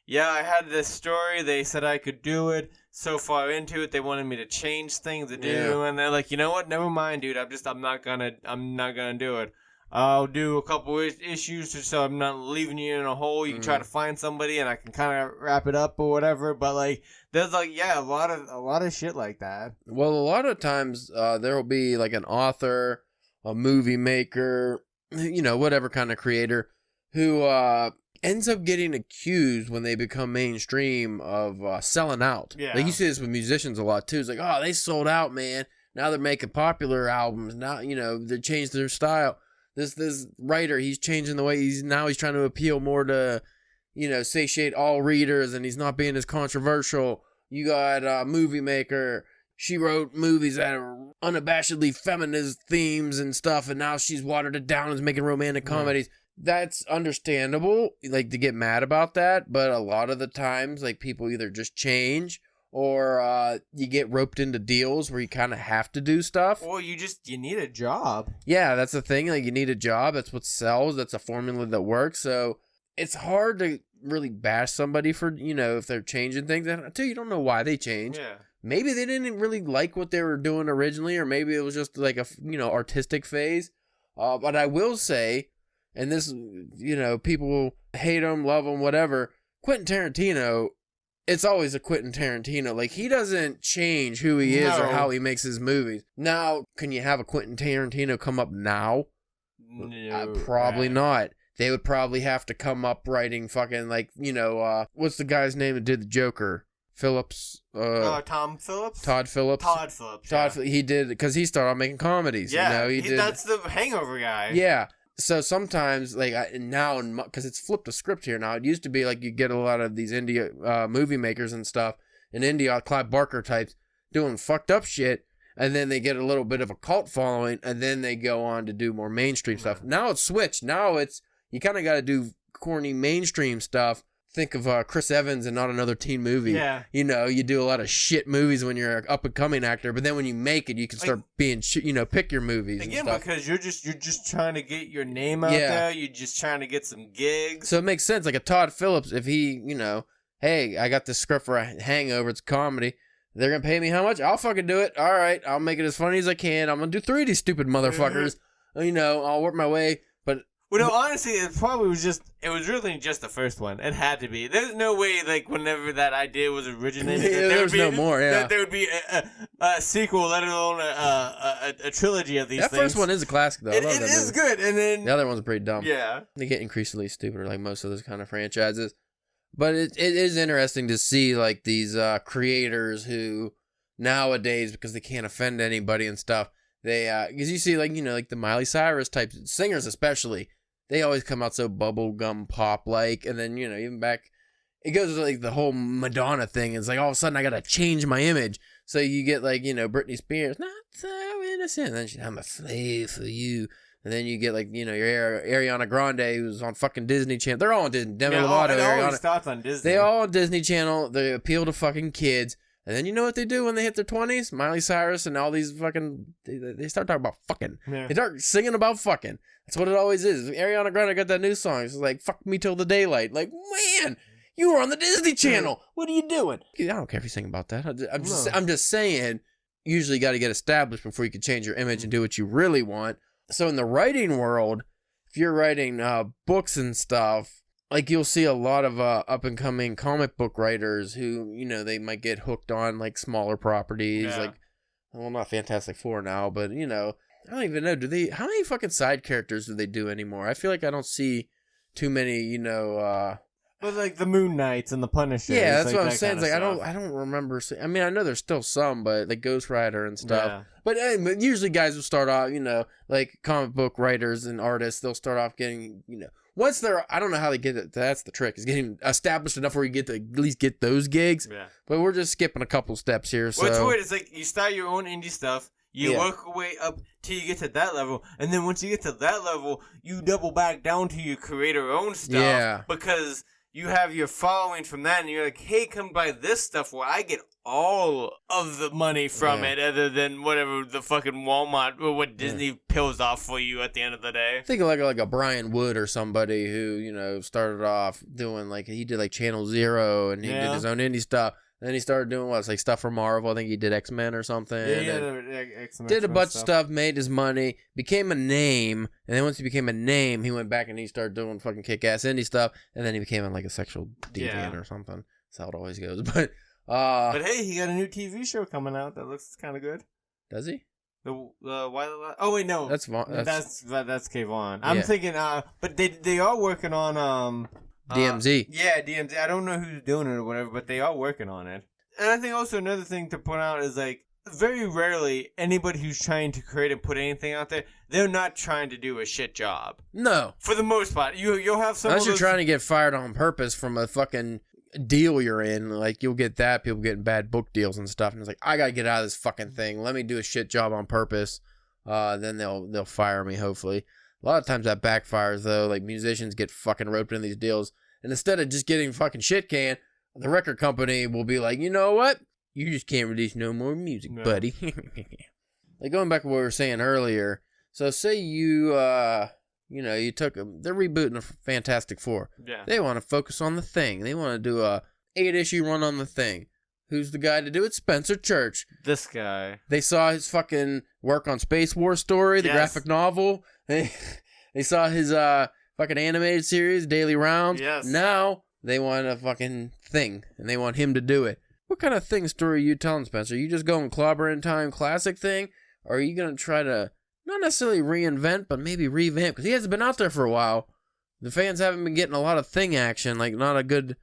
yeah, I had this story. They said I could do it. So far into it, they wanted me to change things to do, and they're like, you know what? Never mind, dude. I'm not gonna do it. I'll do a couple issues so I'm not leaving you in a hole. You can try to find somebody, and I can kind of wrap it up or whatever. But like, there's like, a lot of shit like that. Well, a lot of times there will be like an author, a movie maker, whatever kind of creator who ends up getting accused when they become mainstream of selling out. Yeah. Like, you see this with musicians a lot too. It's like, oh, they sold out, man. Now they're making popular albums. Now, they changed their style. This writer, he's changing the way he's trying to appeal more to, satiate all readers, and he's not being as controversial. You got a movie maker. She wrote movies that are unabashedly feminist themes and stuff, and now she's watered it down and is making romantic comedies. That's understandable, like, to get mad about that, but a lot of the times, like, people either just change or you get roped into deals where you kind of have to do stuff. Or you need a job. Yeah, that's the thing. Like, you need a job. That's what sells. That's a formula that works. So it's hard to really bash somebody for, if they're changing things. And until you don't know why they change. Yeah. Maybe they didn't really like what they were doing originally, or maybe it was just like a, artistic phase. But I will say, and this, people hate him, love him, whatever. Quentin Tarantino it's always a Quentin Tarantino. Like, he doesn't change who he is or how he makes his movies. Now, can you have a Quentin Tarantino come up now? No, probably not. They would probably have to come up writing fucking, like, what's the guy's name that did the Joker? Phillips? Tom Phillips? Todd Phillips? Todd Phillips, he did, because he started out making comedies. Yeah, he did. That's the Hangover guy. Yeah. So sometimes, like, now, because it's flipped a script here now, it used to be like you get a lot of these indie movie makers and stuff in India, Clive Barker types, doing fucked up shit, and then they get a little bit of a cult following, and then they go on to do more mainstream stuff. Now it's switched. Now it's, you kind of got to do corny mainstream stuff. Think of Chris Evans and Not Another Teen Movie. Yeah. You do a lot of shit movies when you're an up-and-coming actor, but then when you make it, you can start being, pick your movies again, and stuff. because you're just trying to get your name out there. You're just trying to get some gigs. So it makes sense. Like a Todd Phillips, if he, hey, I got this script for a Hangover, it's a comedy. They're going to pay me how much? I'll fucking do it. All right, I'll make it as funny as I can. I'm going to do 3 of these stupid motherfuckers. I'll work my way. But well, no, honestly, it was really just the first one. It had to be. There's no way, like, whenever that idea was originated, there's no more, that there would be a sequel, let alone a trilogy of these things. That first one is a classic, though. It is good, and then the other one's pretty dumb. Yeah. They get increasingly stupider, like most of those kind of franchises. But it is interesting to see, like, these creators who, nowadays, because they can't offend anybody and stuff, they, because you see, like, like the Miley Cyrus type singers especially, they always come out so bubblegum pop-like, and then, even back, it goes to, like, the whole Madonna thing. It's like, all of a sudden, I gotta change my image. So you get, like, Britney Spears, not so innocent, and then she's, I'm a slave for you. And then you get, like, your Ariana Grande, who's on fucking Disney Channel. They're all on Disney. Demi Lovato, Ariana. Starts on Disney. They all on Disney Channel. They appeal to fucking kids. And then you know what they do when they hit their 20s? Miley Cyrus and all these fucking... They start talking about fucking. Yeah. They start singing about fucking. That's what it always is. Ariana Grande got that new song. It's like, fuck me till the daylight. Like, man, you were on the Disney Channel. What are you doing? I don't care if you sing about that. I'm just saying, usually you got to get established before you can change your image and do what you really want. So in the writing world, if you're writing books and stuff, like you'll see a lot of up-and-coming comic book writers who, they might get hooked on like smaller properties, like, well, not Fantastic Four now, but, I don't even know, how many fucking side characters do they do anymore? I feel like I don't see too many, But like the Moon Knights and the Punisher. Yeah, that's what I'm saying. It's like, I don't remember. I mean, I know there's still some, but like Ghost Rider and stuff. Yeah. But usually guys will start off, like comic book writers and artists, they'll start off getting, once they're, I don't know how they get it. That's the trick, is getting established enough where you get to at least get those gigs. Yeah. But we're just skipping a couple steps here. So what's weird is like you start your own indie stuff. You work your way up till you get to that level, and then once you get to that level, you double back down to your creator-owned stuff. Yeah. Because you have your following from that, and you're like, hey, come buy this stuff where I get all of the money from it, other than whatever the fucking Walmart or what Disney pills off for you at the end of the day. Think of like a Brian Wood or somebody who, started off doing like, he did like Channel Zero, and he did his own indie stuff. Then he started doing like stuff for Marvel. I think he did X-Men or something. X-Men. Did a bunch of stuff, made his money, became a name, and then once he became a name, he went back and he started doing fucking kick-ass indie stuff, and then he became like a sexual deviant or something. That's how it always goes. But hey, he got a new TV show coming out that looks kind of good. Does he? Oh wait, no, that's Kayvon. I'm thinking, but they are working on DMZ. Yeah, DMZ. I don't know who's doing it or whatever, but they are working on it. And I think also another thing to point out is like, very rarely anybody who's trying to create and put anything out there, they're not trying to do a shit job. No. For the most part. You'll have some unless you're trying to get fired on purpose from a fucking deal you're in, like you'll get that, people getting bad book deals and stuff, and it's like, I gotta get out of this fucking thing. Let me do a shit job on purpose. Then they'll fire me, hopefully. A lot of times that backfires, though. Like, musicians get fucking roped in these deals, and instead of just getting fucking shit canned, the record company will be like, you know what? You just can't release no more music, buddy. Like, going back to what we were saying earlier, so say you took they're rebooting the Fantastic Four. Yeah. They want to focus on The Thing. They want to do a 8-issue run on The Thing. Who's the guy to do it? Spencer Church. This guy. They saw his fucking work on Space War Story, the graphic novel. They saw his fucking animated series, Daily Rounds. Yes. Now They want a fucking thing, and they want him to do it. What kind of thing story are you telling, Spencer? Are you just going Clobber in Time classic thing? Or are you going to try to, not necessarily reinvent, but maybe revamp? Because he hasn't been out there for a while. The fans haven't been getting a lot of thing action. Like, not a good...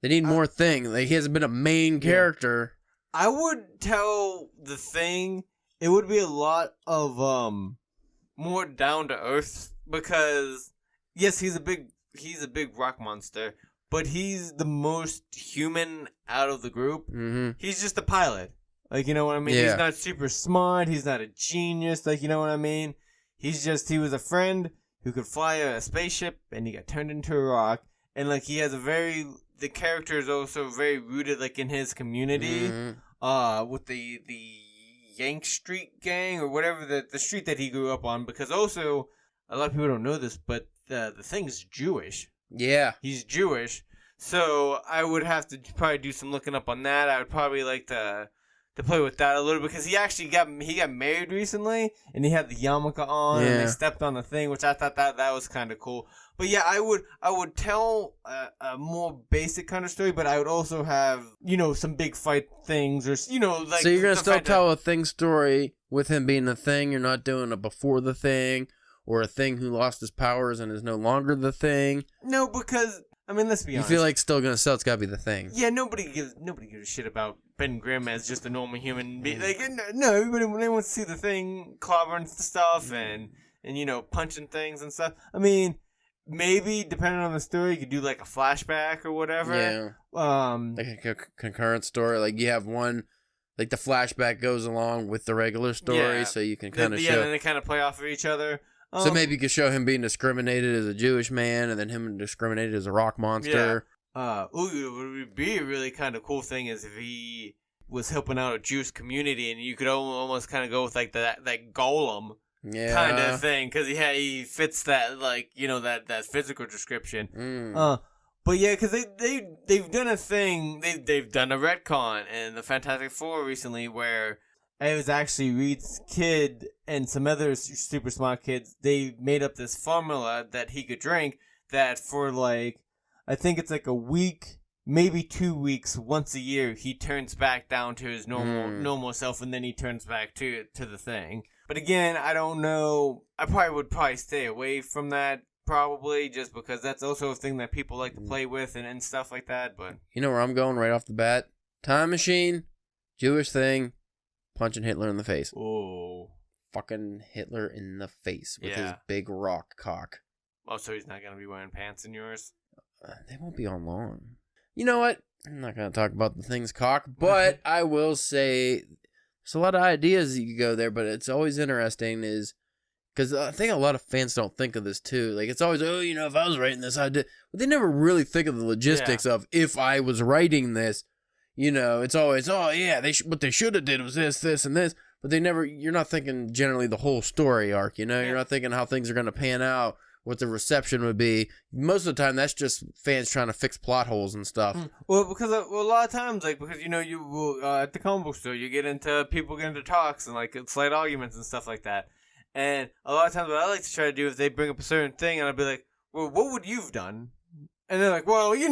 They need more thing. Like, he hasn't been a main character. I would tell the Thing it would be a lot of more down to earth, because yes, he's a big rock monster, but he's the most human out of the group. Mm-hmm. He's just a pilot. Like, you know what I mean? Yeah. He's not super smart. He's not a genius. Like, you know what I mean? He was a friend who could fly a spaceship, and he got turned into a rock. And, like, he has the character is also very rooted, like, in his community, with the Yank Street gang, or whatever, the street that he grew up on, because also, a lot of people don't know this, but the Thing's Jewish. Yeah. He's Jewish. So, I would have to probably do some looking up on that. I would probably like to play with that a little, because he actually got married recently, and he had the yarmulke on, and they stepped on the thing, which I thought that was kind of cool. But yeah, I would tell a more basic kind of story, but I would also have, some big fight things, or, like... So you're going to still tell a Thing story with him being the Thing, you're not doing a before the Thing, or a Thing who lost his powers and is no longer the Thing? No, because... I mean, let's be honest. You feel like still gonna sell? It's gotta be the Thing. Yeah, nobody gives a shit about Ben Grimm as just a normal human being. Like, no, everybody wants to see the Thing clobbering stuff and punching things and stuff. I mean, maybe depending on the story, you could do like a flashback or whatever. Yeah. Like a concurrent story. Like you have one, like the flashback goes along with the regular story, so you can kind of show. Yeah, and they kind of play off of each other. So maybe you could show him being discriminated as a Jewish man, and then him discriminated as a rock monster. Yeah. What would be a really kind of cool thing is if he was helping out a Jewish community, and you could almost kind of go with like that golem kind of thing, because he fits that, like, that physical description. But yeah, because they've done a thing, they've done a retcon in the Fantastic Four recently where. It was actually Reed's kid and some other super smart kids. They made up this formula that he could drink that for I think it's like a week, maybe 2 weeks, once a year, he turns back down to his normal self, and then he turns back to the Thing. But again, I don't know. I would stay away from that, probably, just because that's also a thing that people like to play with and stuff like that. But you know where I'm going right off the bat? Time machine, Jewish Thing. Punching Hitler in the face. Oh. Fucking Hitler in the face with his big rock cock. Oh, so he's not going to be wearing pants in yours? They won't be on long. You know what? I'm not going to talk about the Thing's cock, but I will say there's a lot of ideas you could go there, but it's always interesting is, because I think a lot of fans don't think of this too. Like, it's always, if I was writing this, I'd do. But they never really think of the logistics of if I was writing this. It's always, what they should have did was this, and this. But you're not thinking generally the whole story arc, You're not thinking how things are going to pan out, what the reception would be. Most of the time, that's just fans trying to fix plot holes and stuff. Well, because a lot of times, you will, at the comic book store, people get into talks and, slight arguments and stuff like that. And a lot of times what I like to try to do is they bring up a certain thing, and I'll be like, well, what would you have done? And they're like, well, he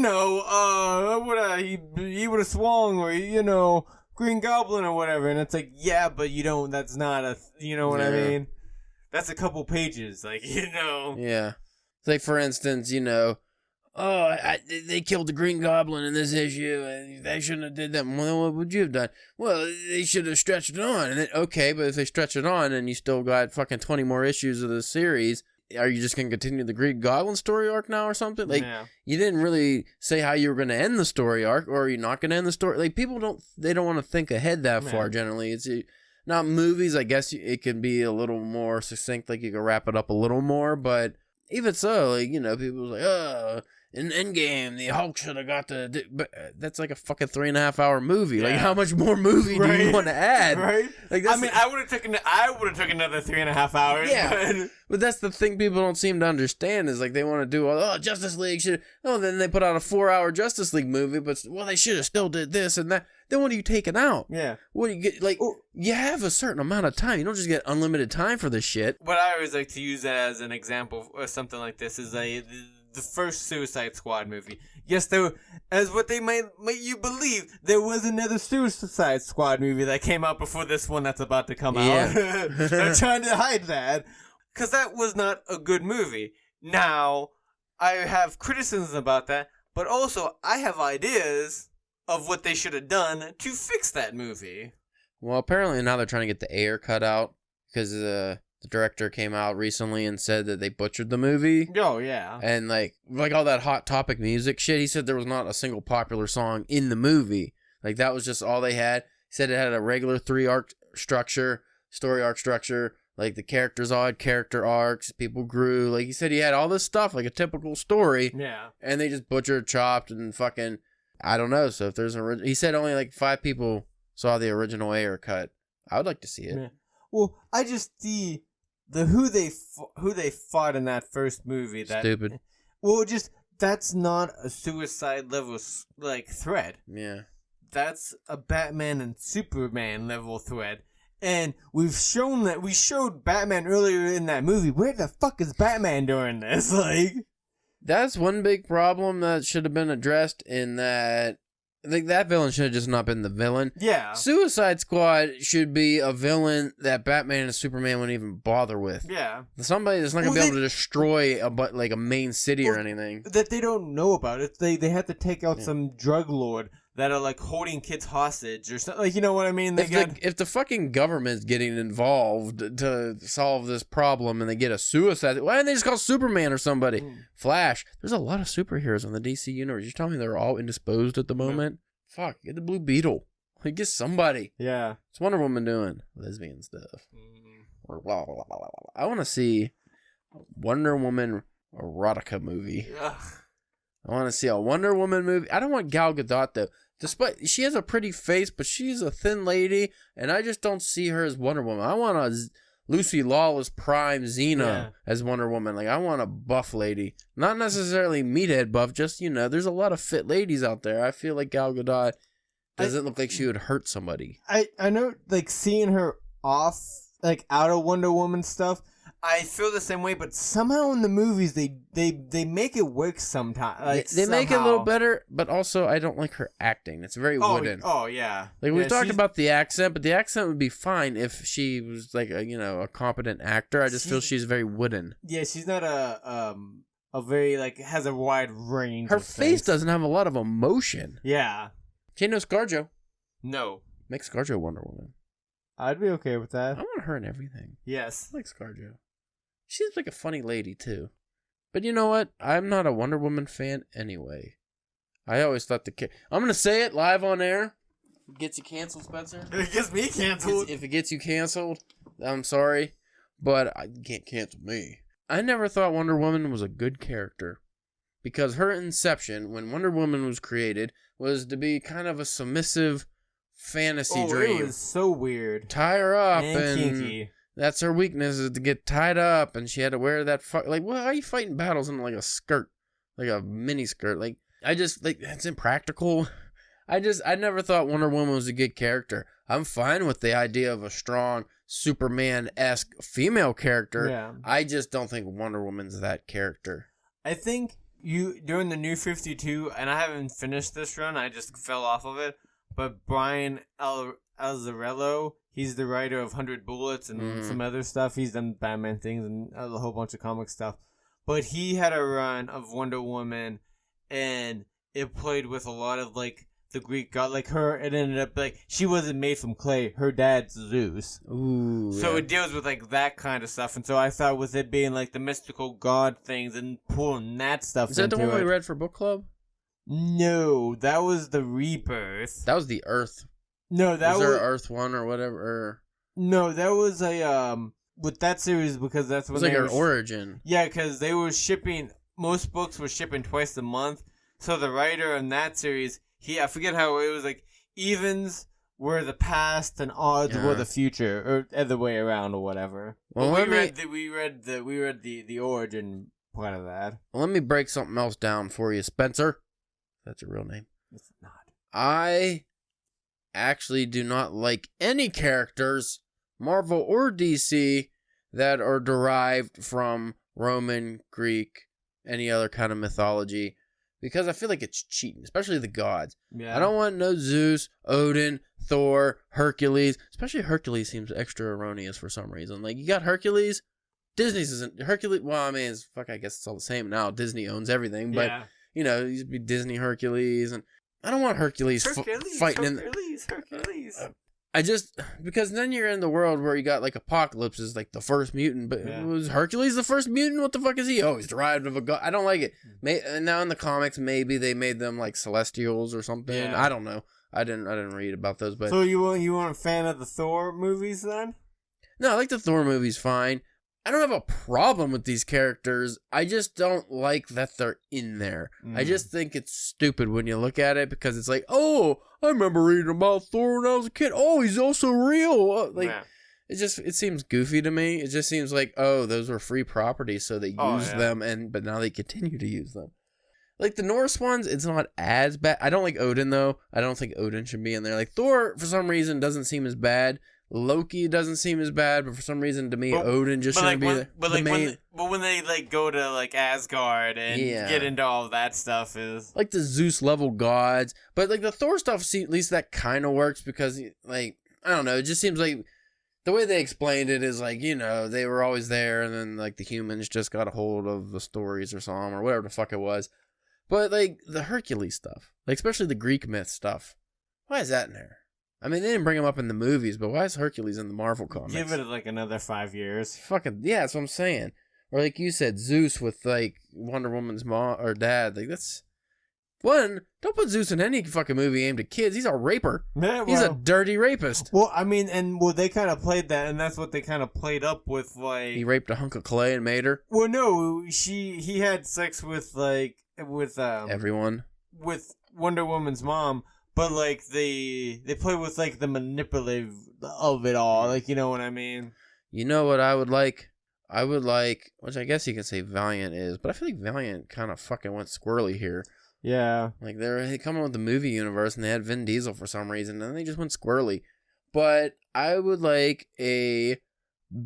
would have swung, or, Green Goblin or whatever. And it's like, yeah, but that's not what I mean? That's a couple pages, Yeah. Like, for instance, they killed the Green Goblin in this issue, and they shouldn't have did that. Well, what would you have done? Well, they should have stretched it on. And then, okay, but if they stretch it on and you still got fucking 20 more issues of the series... Are you just going to continue the Green Goblin story arc now or something? You didn't really say how you were going to end the story arc, or are you not going to end the story? People don't want to think ahead that far generally. It's not movies. I guess it can be a little more succinct, like you can wrap it up a little more, but even so, people are like, in Endgame, the Hulk should have got the... But that's like a fucking 3.5 hour movie. Yeah. Like, how much more movie do you want to add? Right? I would have taken another 3.5 hours. Yeah. But that's the thing people don't seem to understand is, they want to do, Justice League should... then they put out a 4-hour Justice League movie, but, they should have still did this and that. Then what are you taking out? Yeah. What do you get? You have a certain amount of time. You don't just get unlimited time for this shit. What I always like to use as an example or something like this is the first Suicide Squad movie. Yes, there, as what they might you believe, there was another Suicide Squad movie that came out before this one that's about to come out. They're trying to hide that. Because that was not a good movie. Now, I have criticisms about that, but also I have ideas of what they should have done to fix that movie. Well, apparently now they're trying to get the air cut out because the director came out recently and said that they butchered the movie. Oh, yeah. And like all that Hot Topic music shit, he said there was not a single popular song in the movie. Like that was just all they had. He said it had a regular 3-arc structure, story arc structure. Like, the characters all had character arcs. People grew. Like, he said he had all this stuff, like a typical story. Yeah. And they just butchered, chopped, and fucking... I don't know. So if there's an... He said only, like, 5 people saw the original Ayer cut. I would like to see it. Yeah. Well, I just see who they fought in that first movie. That, Stupid. Well, just... That's not a suicide level, like, thread. Yeah. That's a Batman and Superman level thread. And we showed Batman earlier in that movie. Where the fuck is Batman during this? Like, that's one big problem that should have been addressed in that. I think that villain should have just not been the villain. Yeah. Suicide Squad should be a villain that Batman and Superman wouldn't even bother with. Yeah. Somebody that's not going to be able to destroy a main city or anything. That they don't know about it. They have to take out some drug lord that are like holding kids hostage or something. Like, you know what I mean? If the fucking government's getting involved to solve this problem and they get a suicide, why didn't they just call Superman or somebody? Flash. There's a lot of superheroes in the DC universe. You're telling me they're all indisposed at the moment? Fuck, get the Blue Beetle. Like, get somebody. Yeah. What's Wonder Woman doing? Lesbian stuff. I want to see a Wonder Woman erotica movie. Ugh. I want to see a Wonder Woman movie. I don't want Gal Gadot, though. Despite she has a pretty face, but she's a thin lady, and I just don't see her as Wonder Woman. I want a Lucy Lawless prime Xena as Wonder Woman. Like, I want a buff lady. Not necessarily meathead buff, just, there's a lot of fit ladies out there. I feel like Gal Gadot doesn't look like she would hurt somebody. I know, like, seeing her off, like, out of Wonder Woman stuff, I feel the same way, but somehow in the movies they make it work sometimes. Like, they make it a little better, but also I don't like her acting. It's very wooden. Oh yeah. Like we've talked about the accent, but the accent would be fine if she was like a competent actor. I just feel she's very wooden. Yeah, she's not a very like has a wide range. Her face doesn't have a lot of emotion. Yeah. She knows ScarJo. No. Make ScarJo Wonder Woman. I'd be okay with that. I want her in everything. Yes. I like ScarJo. She's like a funny lady, too. But you know what? I'm not a Wonder Woman fan anyway. I always thought I'm going to say it live on air. Gets you canceled, Spencer? If it gets me canceled. If it gets you canceled, I'm sorry. But you can't cancel me. I never thought Wonder Woman was a good character. Because her inception, when Wonder Woman was created, was to be kind of a submissive fantasy dream. It was so weird. Tie her up and kinky. That's her weakness, is to get tied up, and she had to wear that like, well, how are you fighting battles in like a skirt, like a mini skirt? Like, I just like that's impractical. I never thought Wonder Woman was a good character. I'm fine with the idea of a strong Superman-esque female character. Yeah. I just don't think Wonder Woman's that character. I think during the New 52, and I haven't finished this run, I just fell off of it. But Brian Azzarello, he's the writer of 100 Bullets and some other stuff. He's done Batman things and a whole bunch of comic stuff. But he had a run of Wonder Woman, and it played with a lot of, like, the Greek god. Like, it ended up, like, she wasn't made from clay. Her dad's Zeus. Ooh. So it deals with, like, that kind of stuff. And so I thought with it being, like, the mystical god things and pulling that stuff into it. Is that the one we read for book club? No, that was the Rebirth. That was the Earth. No, that was... there Earth 1 or whatever? No, that was a, with that series, because that's when it was like her origin. Yeah, because they were shipping... Most books were shipping twice a month. So the writer in that series, I forget how it was, like, evens were the past and odds were the future, or other way around or whatever. Well, we read the origin part of that. Well, let me break something else down for you, Spencer. That's your real name. It's not. I actually do not like any characters, Marvel or DC, that are derived from Roman, Greek, any other kind of mythology because I feel like it's cheating, especially the gods. Yeah. I don't want no Zeus, Odin, Thor, Hercules. Especially Hercules seems extra erroneous for some reason. Like, you got Hercules. Disney's isn't Hercules. Well, I mean, I guess it's all the same now. Disney owns everything, but you know, it used to be Disney Hercules, and I don't want Hercules fighting Hercules. I just because then you're in the world where you got like Apocalypse is like the first mutant, but was Hercules the first mutant? What the fuck is he? Oh, he's derived of a god. I don't like it. And now in the comics, maybe they made them like Celestials or something. Yeah. I don't know. I didn't read about those. But so you weren't a fan of the Thor movies then? No, I like the Thor movies fine. I don't have a problem with these characters. I just don't like that they're in there. I just think it's stupid when you look at it because it's like, oh, I remember reading about Thor when I was a kid. Oh, he's also real. It seems goofy to me. It just seems like, oh, those were free properties, so they used them, but now they continue to use them. Like the Norse ones, it's not as bad. I don't like Odin though. I don't think Odin should be in there. Like Thor, for some reason, doesn't seem as bad. Loki doesn't seem as bad, but for some reason to me, Odin just shouldn't be there. But when they like go to like Asgard and get into all of that stuff is like the Zeus level gods. But like the Thor stuff, at least that kind of works because like I don't know, it just seems like the way they explained it is like, you know, they were always there, and then like the humans just got a hold of the stories or something or whatever the fuck it was. But like the Hercules stuff, like especially the Greek myth stuff, why is that in there? I mean, they didn't bring him up in the movies, but why is Hercules in the Marvel comics? Give it like another 5 years. Fucking yeah, that's what I'm saying. Or like you said, Zeus with like Wonder Woman's mom or dad. Like that's one. Don't put Zeus in any fucking movie aimed at kids. He's a raper. Yeah, he's a dirty rapist. Well, I mean, they kind of played that, and that's what they kind of played up with. Like he raped a hunk of clay and made her. Well, no, he had sex with everyone with Wonder Woman's mom. But, like, they play with, like, the manipulative of it all. Like, you know what I mean? You know what I would like? I would like, which I guess you can say Valiant is, but I feel like Valiant kind of fucking went squirrely here. Yeah. Like, they come up with the movie universe, and they had Vin Diesel for some reason, and they just went squirrely. But I would like a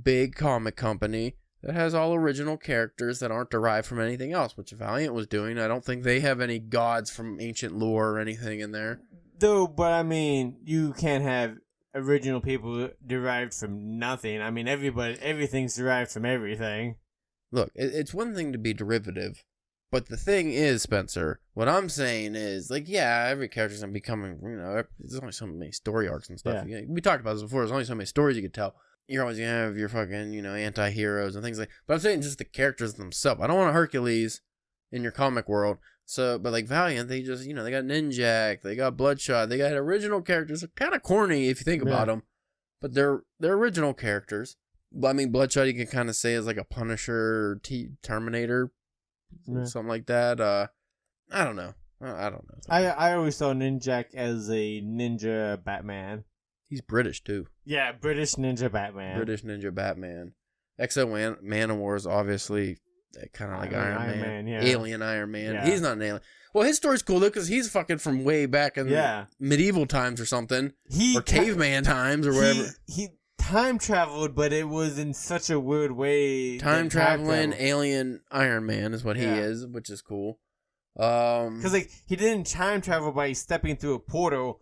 big comic company that has all original characters that aren't derived from anything else, which Valiant was doing. I don't think they have any gods from ancient lore or anything in there. Though, but I mean, you can't have original people derived from nothing. I mean, everything's derived from everything. Look, it's one thing to be derivative, but the thing is, Spencer, what I'm saying is, like, yeah, every character's gonna be coming, you know, there's only so many story arcs and stuff. Yeah. We talked about this before, there's only so many stories you could tell. You're always gonna have your fucking, you know, anti-heroes and things like, but I'm saying just the characters themselves. I don't want a Hercules in your comic world. So, but like Valiant, they just, you know, they got Ninjak, they got Bloodshot, they got original characters. They're kind of corny if you think about them, but they're original characters. But I mean, Bloodshot you can kind of say is like a Punisher or Terminator, something like that. I don't know. I don't know. I always saw Ninjak as a ninja Batman. He's British too. Yeah, British ninja Batman. British ninja Batman. Exo Manowar is obviously kind of like Iron Man. Yeah. Alien Iron Man. Yeah. He's not an alien. Well, his story's cool though because he's fucking from way back in medieval times or something, or caveman times or whatever. He time traveled, but it was in such a weird way. Time traveling alien Iron Man is what he is, which is cool. Because like he didn't time travel by stepping through a portal.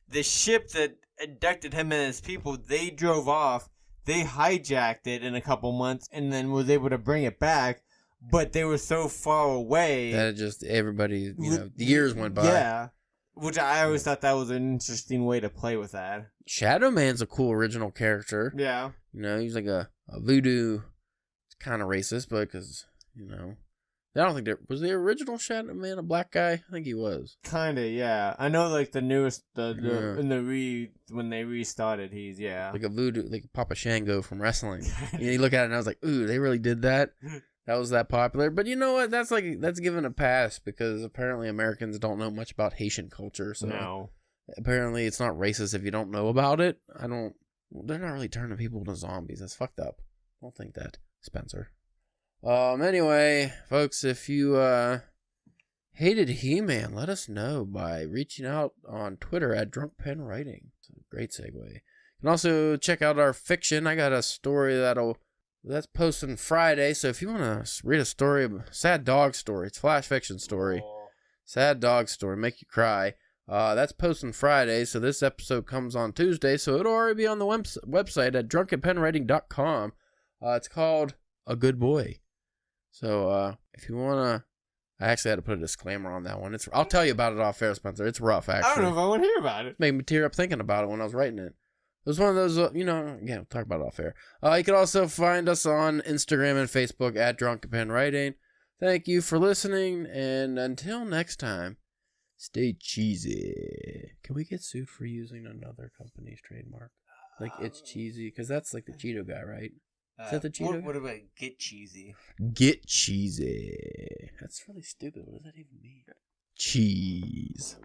The ship that abducted him and his people, they drove off. They hijacked it in a couple months and then was able to bring it back. But they were so far away that it just everybody, you know, the years went by. Yeah, which I always thought that was an interesting way to play with that. Shadow Man's a cool original character. Yeah, you know, he's like a voodoo. It's kind of racist, but because you know, I don't think was the original Shadow Man a black guy. I think he was. Kinda, yeah. I know, like the newest, when they restarted, he's like a voodoo, like Papa Shango from wrestling. You look at it and I was like, ooh, they really did that. That was that popular. But you know what? That's given a pass because apparently Americans don't know much about Haitian culture. So no. Apparently it's not racist if you don't know about it. They're not really turning people into zombies. That's fucked up. I don't think that, Spencer. Anyway, folks, if you hated He-Man, let us know by reaching out on Twitter at DrunkpenWriting. It's a great segue. You can also check out our fiction. I got a story that'll That's posting Friday. So if you want to read a story, sad dog story, it's a flash fiction story. Sad dog story, make you cry. That's posting Friday. So this episode comes on Tuesday. So it'll already be on the website at drunkenpenwriting.com. It's called A Good Boy. So if you want to, I actually had to put a disclaimer on that one. I'll tell you about it off air, Spencer. It's rough, actually. I don't know if I want to hear about it. Made me tear up thinking about it when I was writing it. It was one of those, again, we'll talk about it off air. You can also find us on Instagram and Facebook at Drunken Pen Writing. Thank you for listening, and until next time, stay cheesy. Can we get sued for using another company's trademark? Like, it's cheesy? Because that's like the Cheeto guy, right? Is that the Cheeto guy? What about get cheesy? Get cheesy. That's really stupid. What does that even mean? Cheese.